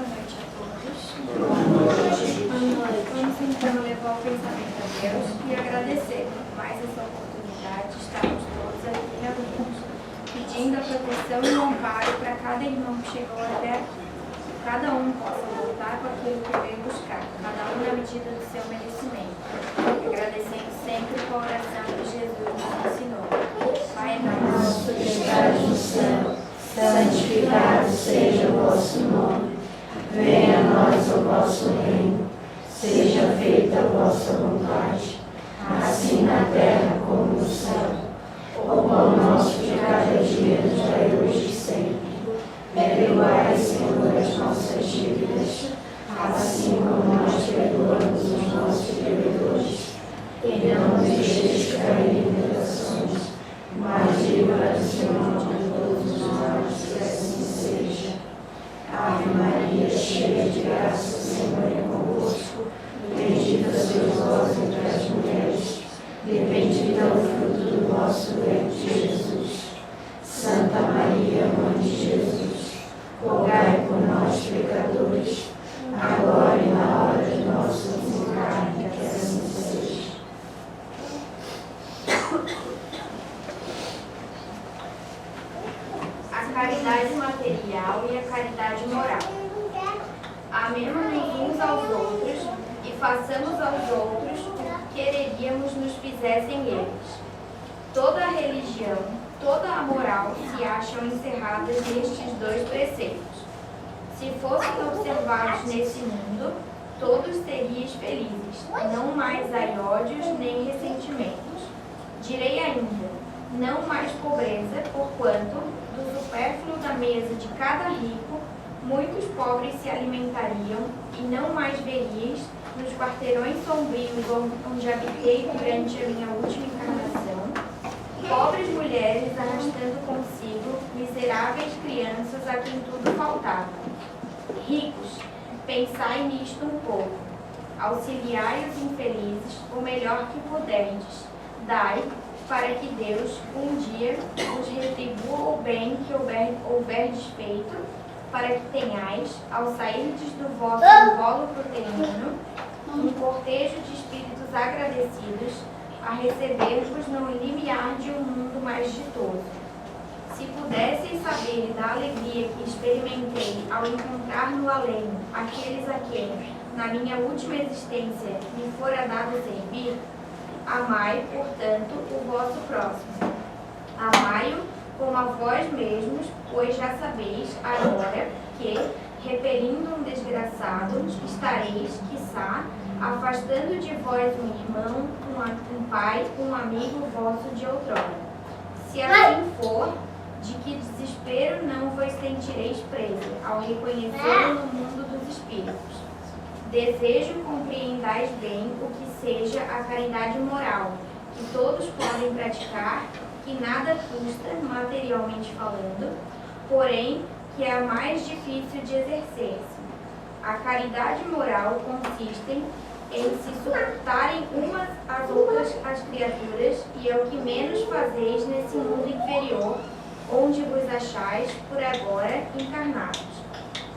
noite a todos. Boa noite. Vamos então levar o pensamento a Deus e agradecer por mais essa oportunidade de estarmos todos aqui reunidos, pedindo a proteção e o amparo para cada irmão que chegou até aqui. Cada um possa voltar com aquilo que veio buscar, cada um na medida do seu merecimento. Agradecendo sempre com a oração que Jesus nos ensinou. Pai nosso que estás no céu, santificado seja o vosso nome. Venha a nós o vosso reino. Seja feita a vossa vontade, assim na terra como no céu. O pão nosso de cada dia nos dai hoje e sempre. Perdoai, Senhor, as nossas dívidas, assim como nós perdoamos os nossos devedores. E não nos deixeis cair em tentações, mas livra-nos, Senhor, de todos os males, que assim seja. Ave Maria, cheia de graça, o Senhor é convosco. Bendita sois vós entre as mulheres, e bendito é o fruto do vosso ventre, Jesus. Santa Maria, Mãe de Jesus, rogai por nós, pecadores, agora e na hora de nosso desencarne, que assim seja. A caridade material e a caridade moral. Amemo-nos uns aos outros e façamos aos outros o que quereríamos nos fizessem eles. Toda a religião, toda a moral se acham encerradas nestes dois preceitos. Se fossem observados nesse mundo, todos seríeis felizes, não mais há ódios nem ressentimentos. Direi ainda, não mais pobreza, porquanto, do supérfluo da mesa de cada rico, muitos pobres se alimentariam, e não mais veríeis, nos quarteirões sombrios onde habitei durante a minha última encarnação, pobres mulheres arrastando consigo miseráveis crianças a quem tudo faltava. Ricos, pensai nisto um pouco. Auxiliai os infelizes o melhor que puderdes. Dai, para que Deus um dia vos retribua o bem que houverdes feito, para que tenhais, ao sairdes do vosso invólucro terreno, um cortejo de espíritos agradecidos a receber-vos no limiar de um mundo mais ditoso. Se pudesseis saber da alegria que experimentei ao encontrar no além aqueles a quem, na minha última existência, me fora dado servir, amai, portanto, o vosso próximo. Amai-o como a vós mesmos, pois já sabeis agora que, repelindo um desgraçado, estareis, quiçá, afastando de vós um irmão, um pai, um amigo vosso de outrora. Se assim for, de que desespero não vos sentireis preso, ao reconhecê-lo no mundo dos espíritos. Desejo compreendais bem o que seja a caridade moral, que todos podem praticar, que nada custa, materialmente falando, porém que é a mais difícil de exercer-se. A caridade moral consiste em se suportarem umas às outras as criaturas, e é o que menos fazeis nesse mundo inferior, onde vos achais, por agora, encarnados.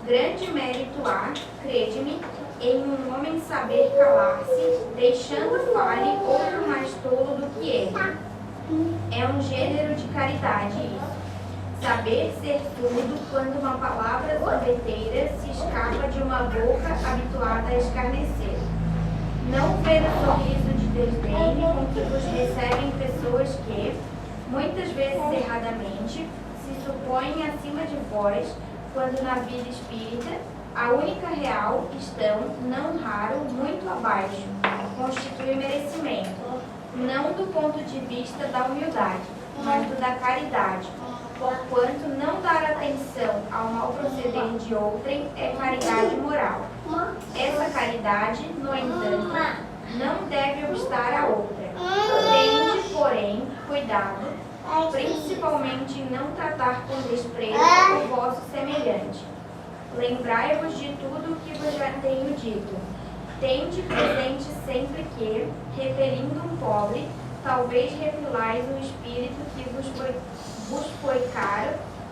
Grande mérito há, crede-me, em um homem saber calar-se, deixando fale outro mais tolo do que ele. É um gênero de caridade isso. Saber ser surdo quando uma palavra sorveteira se escapa de uma boca habituada a escarnecer. Não ver o sorriso de desdém com que vos recebem pessoas que, muitas vezes erradamente, se supõem acima de vós, quando na vida espírita, a única real estão, não raro, muito abaixo, constitui merecimento, não do ponto de vista da humildade, mas do da caridade, porquanto não dar atenção ao mau proceder de outrem é caridade moral. Essa caridade, no entanto, não deve obstar a outra. Tende, porém, cuidado, principalmente em não tratar com desprezo o vosso semelhante. Lembrai-vos de tudo o que vos já tenho dito. Tende presente sempre que, repelindo um pobre, talvez repelais um espírito que vos foi caro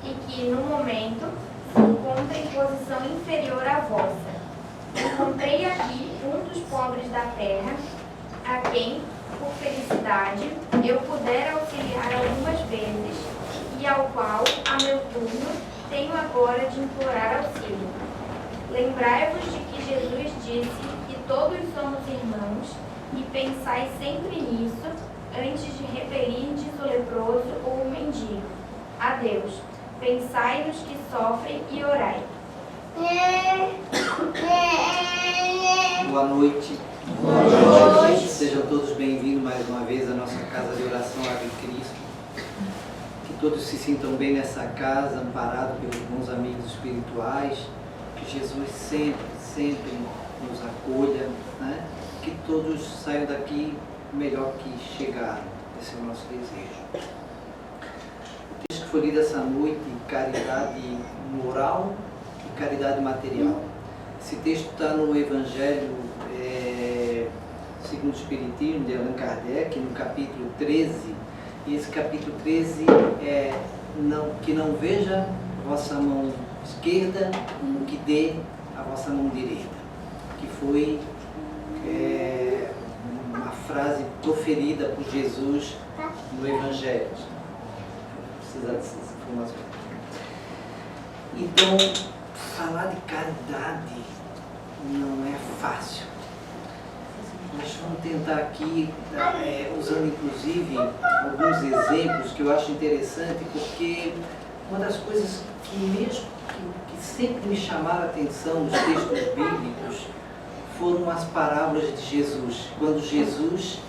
e que, no momento, se encontra em posição inferior à vossa. Encontrei aqui um dos pobres da terra, a quem, por felicidade, eu puder auxiliar algumas vezes, e ao qual, a meu turno, tenho agora de implorar auxílio. Lembrai-vos de que Jesus disse que todos somos irmãos, e pensai sempre nisso, antes de referirdes o leproso ou o mendigo. A Deus, pensai nos que sofrem e orai. Boa noite. Boa noite. Sejam todos bem-vindos mais uma vez à nossa casa de oração Ave Cristo. Que todos se sintam bem nessa casa, amparados pelos bons amigos espirituais. Que Jesus sempre nos acolha, né? Que todos saiam daqui melhor que chegaram. Esse é o nosso desejo. O texto que foi lido essa noite, caridade moral e caridade material. Esse texto está no Evangelho segundo o Espiritismo de Allan Kardec, no capítulo 13. E esse capítulo 13 é que não veja a vossa mão esquerda o que dê a vossa mão direita. Que foi uma frase proferida por Jesus no Evangelho. Vou precisar dessas informações. Então, falar de caridade não é fácil. Nós vamos tentar aqui, usando inclusive alguns exemplos que eu acho interessante, porque uma das coisas que sempre me chamaram a atenção nos textos bíblicos foram as parábolas de Jesus. Quando Jesus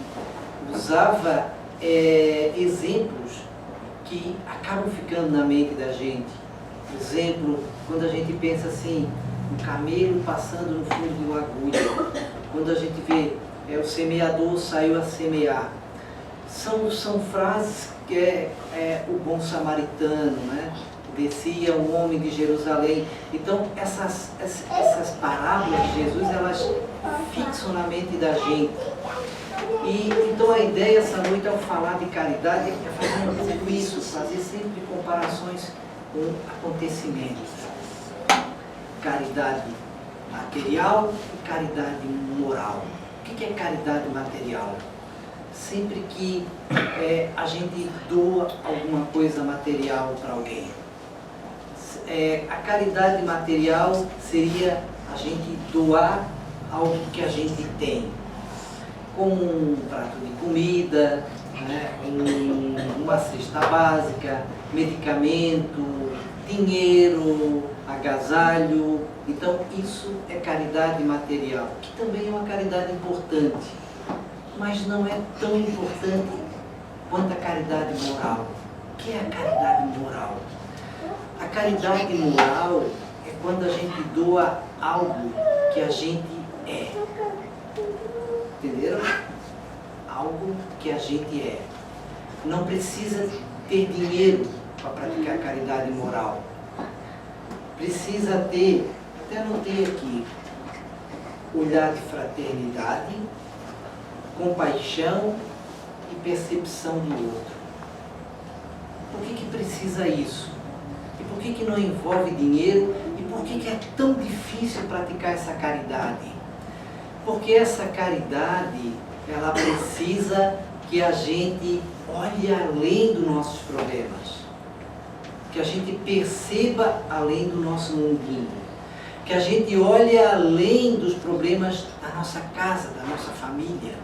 usava exemplos que acabam ficando na mente da gente. Por exemplo, quando a gente pensa assim, um camelo passando no fundo de uma agulha. Quando a gente vê o semeador saiu a semear. São frases que é o bom samaritano, né? Descia um homem de Jerusalém. Então, essas parábolas de Jesus, elas fixam na mente da gente. E então a ideia essa noite ao falar de caridade é fazer um pouco isso, fazer sempre comparações com acontecimentos. Caridade material e caridade moral. O que é caridade material? Sempre que a gente doa alguma coisa material para alguém. A caridade material seria a gente doar algo que a gente tem, como um prato de comida, né, uma cesta básica, medicamento, dinheiro, agasalho. Então isso é caridade material, que também é uma caridade importante, mas não é tão importante quanto a caridade moral. O que é a caridade moral? A caridade moral é quando a gente doa algo que a gente é. Entenderam? Algo que a gente é. Não precisa ter dinheiro para praticar caridade moral. Precisa ter, até anotei aqui, olhar de fraternidade, compaixão e percepção do outro. Por que precisa isso? E por que não envolve dinheiro? E por que é tão difícil praticar essa caridade? Porque essa caridade, ela precisa que a gente olhe além dos nossos problemas. Que a gente perceba além do nosso mundinho. Que a gente olhe além dos problemas da nossa casa, da nossa família.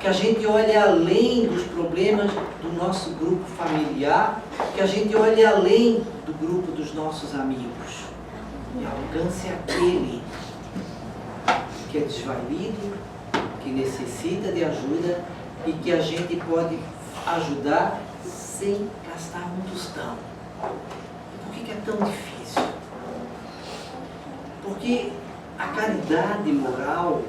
Que a gente olhe além dos problemas do nosso grupo familiar. Que a gente olhe além do grupo dos nossos amigos. E alcance aquele que é desvalido, que necessita de ajuda e que a gente pode ajudar sem gastar um tostão. E por que é tão difícil? Porque a caridade moral,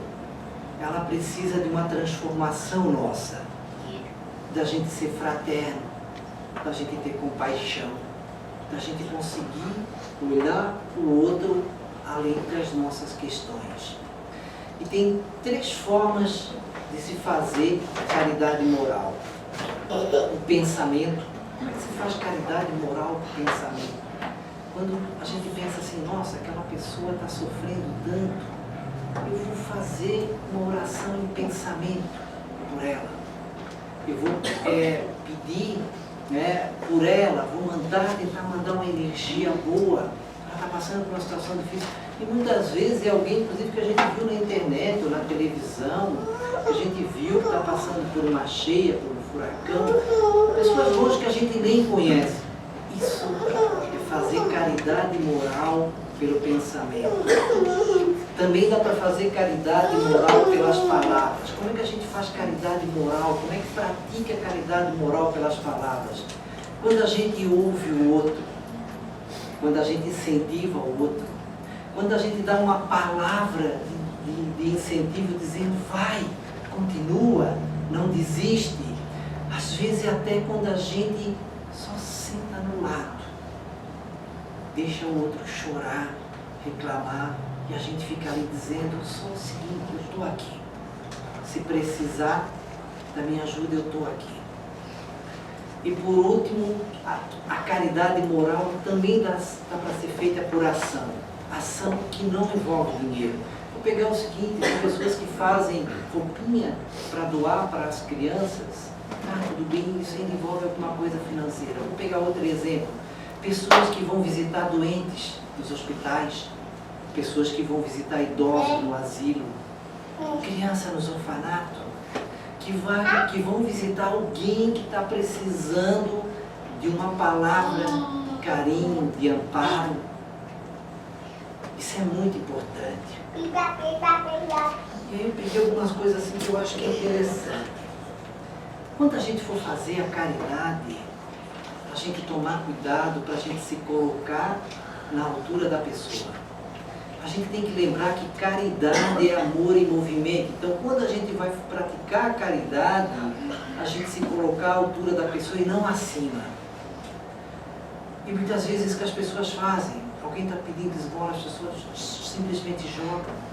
ela precisa de uma transformação nossa, da gente ser fraterno, da gente ter compaixão, da gente conseguir olhar o outro além das nossas questões. E tem 3 formas de se fazer a caridade moral. O pensamento, Como é que se faz caridade moral com pensamento? Quando a gente pensa assim, nossa, aquela pessoa está sofrendo tanto, eu vou fazer uma oração em pensamento por ela. Eu vou pedir, né, por ela, vou tentar mandar uma energia boa. Ela está passando por uma situação difícil. E muitas vezes é alguém, inclusive, que a gente viu na internet ou na televisão, que a gente viu que está passando por uma cheia, por um furacão, pessoas longe que a gente nem conhece. Isso é fazer caridade moral pelo pensamento. Também dá para fazer caridade moral pelas palavras. Como é que a gente faz caridade moral? Como é que pratica caridade moral pelas palavras? Quando a gente ouve o outro, quando a gente incentiva o outro, quando a gente dá uma palavra de incentivo dizendo vai, continua, não desiste. Às vezes até quando a gente só senta no lado, deixa o outro chorar, reclamar, e a gente fica ali dizendo só o seguinte, eu estou aqui. Se precisar da minha ajuda, eu estou aqui. E por último, a caridade moral também dá para ser feita por ação. Ação que não envolve dinheiro. Vou pegar o seguinte, tem pessoas que fazem roupinha para doar para as crianças. Tudo bem, isso ainda envolve alguma coisa financeira. Vou pegar outro exemplo. Pessoas que vão visitar doentes nos hospitais, pessoas que vão visitar idosos no asilo, crianças nos orfanatos, que vão visitar alguém que está precisando de uma palavra de carinho, de amparo. Isso é muito importante. E aí eu peguei algumas coisas assim que eu acho que é interessante. Quando a gente for fazer a caridade, a gente tomar cuidado para a gente se colocar na altura da pessoa. A gente tem que lembrar que caridade é amor em movimento. Então, quando a gente vai praticar a caridade, a gente se colocar à altura da pessoa e não acima. E muitas vezes isso que as pessoas fazem. Alguém está pedindo esmola, as pessoas simplesmente jogam.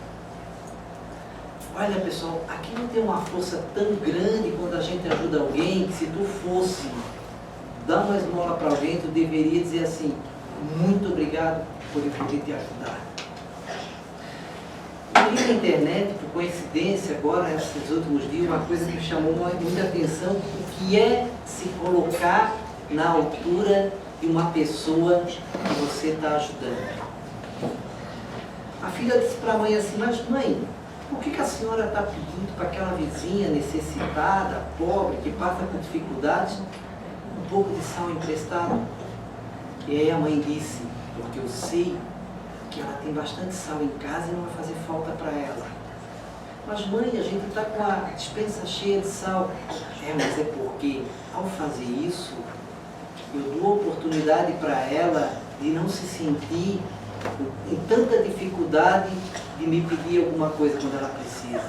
Olha, pessoal, aqui não tem uma força tão grande quando a gente ajuda alguém, que se tu fosse dar uma esmola para alguém, tu deveria dizer assim, muito obrigado por eu poder te ajudar. Eu vi na internet, por coincidência, agora, nesses últimos dias, uma coisa que me chamou muita atenção, o que é se colocar na altura de uma pessoa que você está ajudando. A filha disse para a mãe assim, mas mãe, por que a senhora está pedindo para aquela vizinha necessitada, pobre, que passa por dificuldades, um pouco de sal emprestado? E aí a mãe disse, porque eu sei que ela tem bastante sal em casa e não vai fazer falta para ela. Mas mãe, a gente está com a despensa cheia de sal. Mas é porque ao fazer isso, eu dou oportunidade para ela de não se sentir em tanta dificuldade de me pedir alguma coisa quando ela precisa.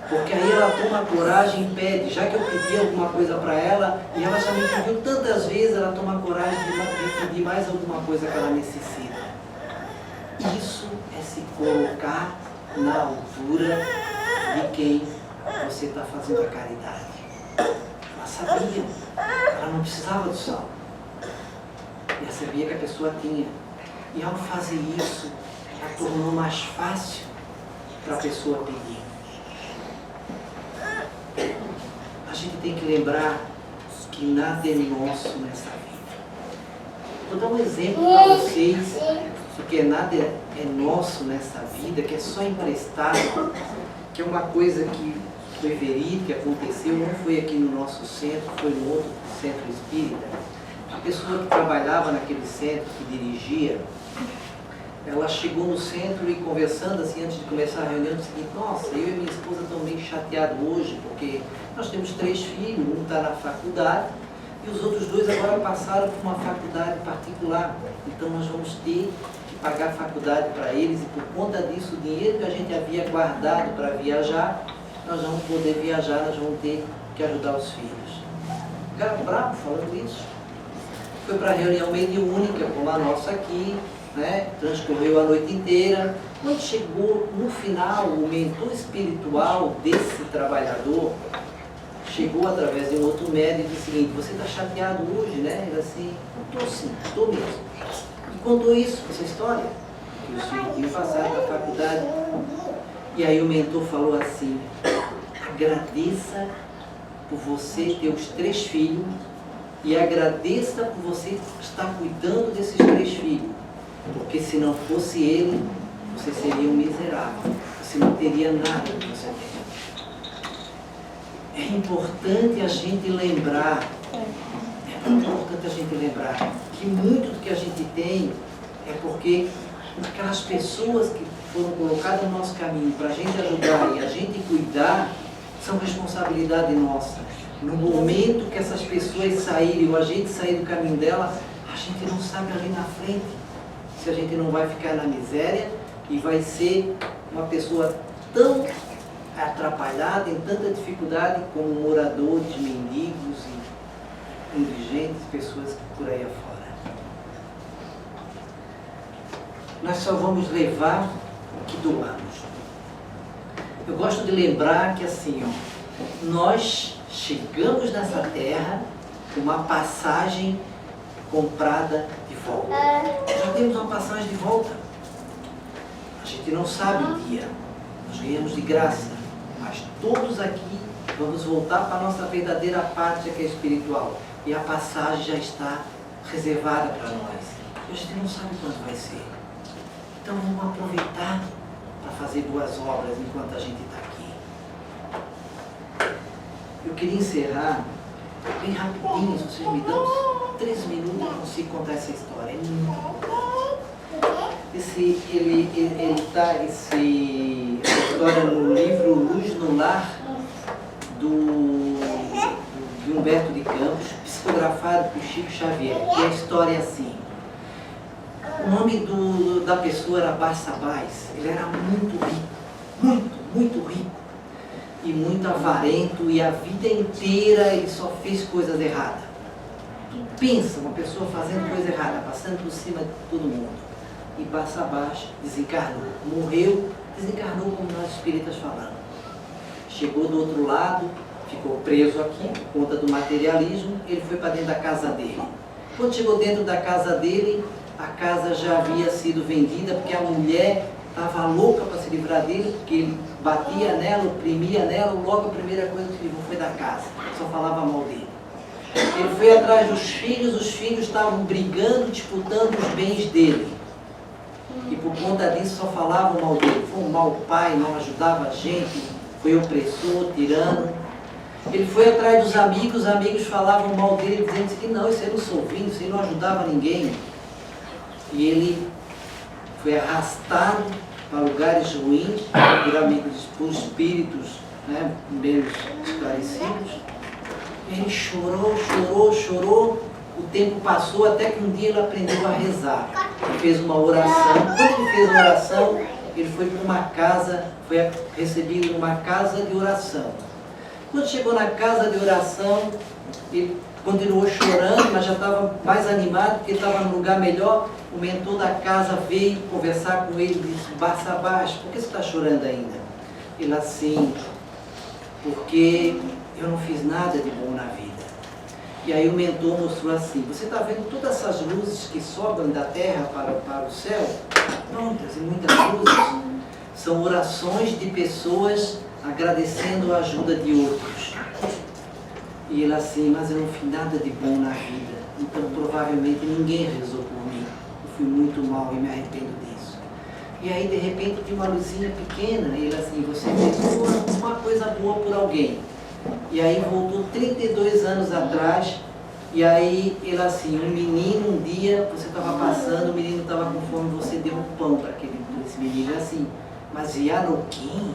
Porque aí ela toma coragem e pede, já que eu pedi alguma coisa para ela, e ela já me pediu tantas vezes, ela toma coragem de pedir mais alguma coisa que ela necessita. Isso é se colocar na altura de quem você está fazendo a caridade. Ela sabia, ela não precisava do sal. Ela sabia que a pessoa tinha. E ao fazer isso, ela tornou mais fácil para a pessoa pedir. A gente tem que lembrar que nada é nosso nessa vida. Vou dar um exemplo para vocês, porque nada é nosso nessa vida, que é só emprestado, que é uma coisa que foi verídica, que aconteceu, não foi aqui no nosso centro, foi no outro centro espírita. A pessoa que trabalhava naquele centro, que dirigia, ela chegou no centro e conversando assim antes de começar a reunião, disse: nossa, eu e minha esposa estamos meio chateados hoje, porque nós temos 3 filhos, um está na faculdade e os outros 2 agora passaram por uma faculdade particular. Então nós vamos ter que pagar a faculdade para eles e por conta disso o dinheiro que a gente havia guardado para viajar, nós vamos poder viajar, nós vamos ter que ajudar os filhos. O cara bravo falando isso. Foi para a reunião mediúnica, como a nossa aqui, né? Transcorreu a noite inteira. Quando chegou no final, o mentor espiritual desse trabalhador chegou através de um outro médico e disse o seguinte: você está chateado hoje, né? Ele assim: estou sim, estou mesmo. E contou isso, essa história, que os filhos tinham passado na faculdade. E aí o mentor falou assim: agradeça por você ter os 3 filhos e agradeça por você estar cuidando desses 3 filhos, porque se não fosse ele, você seria um miserável, você não teria nada que você tem. É importante a gente lembrar, que muito do que a gente tem é porque aquelas pessoas que foram colocadas no nosso caminho para a gente ajudar e a gente cuidar, são responsabilidade nossa. No momento que essas pessoas saírem ou a gente sair do caminho dela, a gente não sabe ali na frente se a gente não vai ficar na miséria e vai ser uma pessoa tão atrapalhada, em tanta dificuldade, como moradores, mendigos e indigentes, pessoas por aí afora. Nós só vamos levar o que doamos. Eu gosto de lembrar que assim, ó, nós chegamos nessa terra com uma passagem comprada de volta. Já temos uma passagem de volta. A gente não sabe o dia. Nós ganhamos de graça. Mas todos aqui vamos voltar para a nossa verdadeira pátria, que é espiritual. E a passagem já está reservada para nós. A gente não sabe quando vai ser. Então vamos aproveitar para fazer boas obras enquanto a gente está aqui. Eu queria encerrar bem rapidinho, se vocês me dão 3 minutos, eu consigo contar essa história. É muito essa história no livro Luz no Lar, de Humberto de Campos, psicografado por Chico Xavier, que a história é assim. O nome da pessoa era Barçabás. Ele era muito rico, muito rico, e muito avarento, e a vida inteira ele só fez coisas erradas. Tu pensa, uma pessoa fazendo coisa errada, passando por cima de todo mundo. E Barçabás desencarnou, morreu, desencarnou como nós espíritas falamos. Chegou do outro lado, ficou preso aqui, por conta do materialismo, ele foi para dentro da casa dele. Quando chegou dentro da casa dele, a casa já havia sido vendida, porque a mulher estava louca para se livrar dele, porque ele batia nela, oprimia nela, logo a primeira coisa que levou foi da casa, só falava mal dele. Ele foi atrás dos filhos, os filhos estavam brigando, disputando os bens dele. E por conta disso só falavam mal dele. Foi um mau pai, não ajudava a gente, foi opressor, tirano. Ele foi atrás dos amigos, os amigos falavam mal dele, dizendo que não, isso aí não solvinho, isso aí não ajudava ninguém. E ele foi arrastado para lugares ruins, por amigos, por espíritos, né, menos esclarecidos. Ele chorou. O tempo passou até que um dia ele aprendeu a rezar. Ele fez uma oração. Quando ele fez a oração, ele foi para uma casa, foi recebido numa casa de oração. Quando chegou na casa de oração, ele continuou chorando, mas já estava mais animado, porque estava num lugar melhor. O mentor da casa veio conversar com ele e disse: Barçabás, por que você está chorando ainda? Ele assim: porque eu não fiz nada de bom na vida. E aí o mentor mostrou assim: você está vendo todas essas luzes que sobram da terra para o céu? Muitas e muitas luzes. São orações de pessoas agradecendo a ajuda de outros. E ele assim: mas eu não fiz nada de bom na vida, então provavelmente ninguém rezou por mim. Eu fui muito mal e me arrependo disso. E aí de repente tinha uma luzinha pequena, e ele assim: você fez uma coisa boa por alguém. E aí voltou 32 anos atrás, e aí ele assim: um menino, um dia você estava passando, o menino estava com fome, você deu um pão para esse menino. Assim: mas Yanoquim,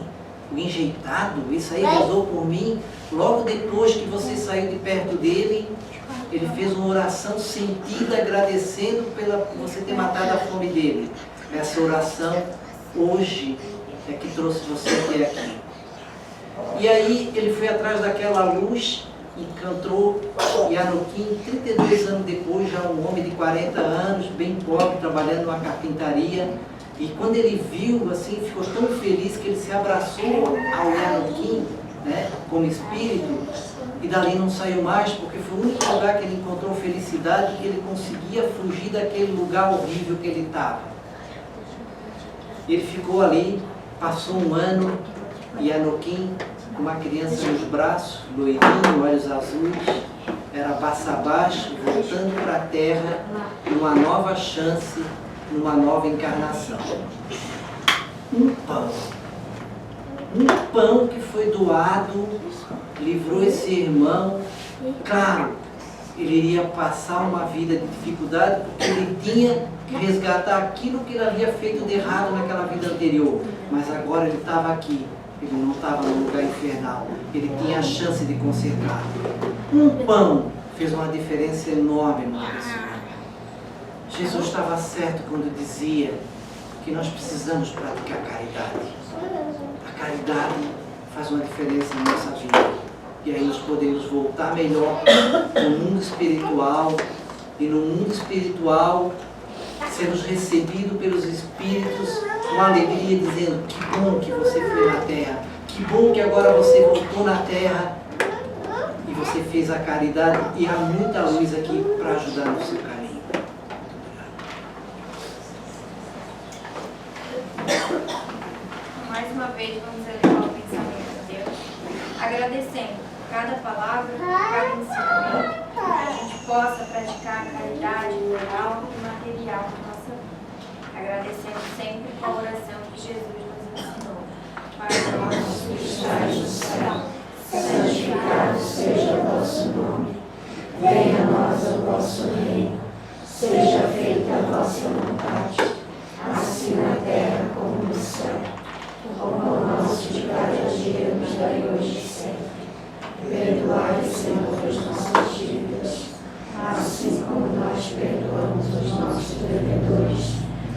o enjeitado, isso aí rezou por mim. Logo depois que você saiu de perto dele, ele fez uma oração sentida, agradecendo por você ter matado a fome dele. Essa oração hoje é que trouxe você até aqui. E aí ele foi atrás daquela luz, encontrou Yanoquim. 32 anos depois, já um homem de 40 anos, bem pobre, trabalhando numa carpintaria. E quando ele viu, assim, ficou tão feliz que ele se abraçou ao Yanoquim né, como espírito, e dali não saiu mais, porque foi o único lugar que ele encontrou felicidade, que ele conseguia fugir daquele lugar horrível que ele estava. Ele ficou ali, passou um ano, e Anoquim, com uma criança nos braços, loirinho, olhos azuis, era baixo, voltando para a Terra, numa nova chance, numa nova encarnação. Um pão que foi doado, livrou esse irmão. Claro, ele iria passar uma vida de dificuldade, porque ele tinha que resgatar aquilo que ele havia feito de errado naquela vida anterior. Mas agora ele estava aqui, ele não estava no lugar infernal, ele tinha a chance de consertar. Um pão fez uma diferença enorme numa pessoa. Jesus estava certo quando dizia que nós precisamos praticar caridade. A caridade faz uma diferença na nossa vida. E aí nós podemos voltar melhor no mundo espiritual. E no mundo espiritual, sermos recebidos pelos Espíritos com alegria, dizendo: que bom que você foi na Terra. Que bom que agora você voltou na Terra. E você fez a caridade. E há muita luz aqui para ajudar no seu caminho. Mais uma vez, vamos elevar o pensamento a Deus, agradecendo cada palavra, cada ensinamento, que a gente possa praticar a caridade moral e material na nossa vida. Agradecendo sempre com a oração que Jesus nos ensinou. Pai nosso que estás no céu, santificado seja o vosso nome. Venha a nós o vosso reino. Seja feita a vossa vontade, assim na terra como no céu. O pão nosso de cada dia nos dai hoje e sempre. Perdoai, Senhor, as nossas dívidas, assim como nós perdoamos os nossos devedores.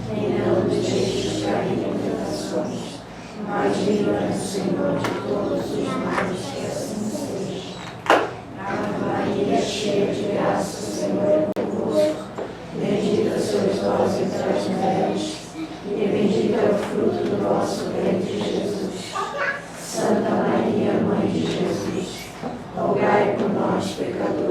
E não nos deixes cair em tentações, mas livra-nos, Senhor, de todos os males, que assim seja. Ave Maria, cheia de graça, o Senhor é convosco. Bendita sois vós entre as mulheres, e bendito é o fruto do vosso ventre, Jesus. Santa Maria, Mãe de Jesus, rogai por nós, pecadores,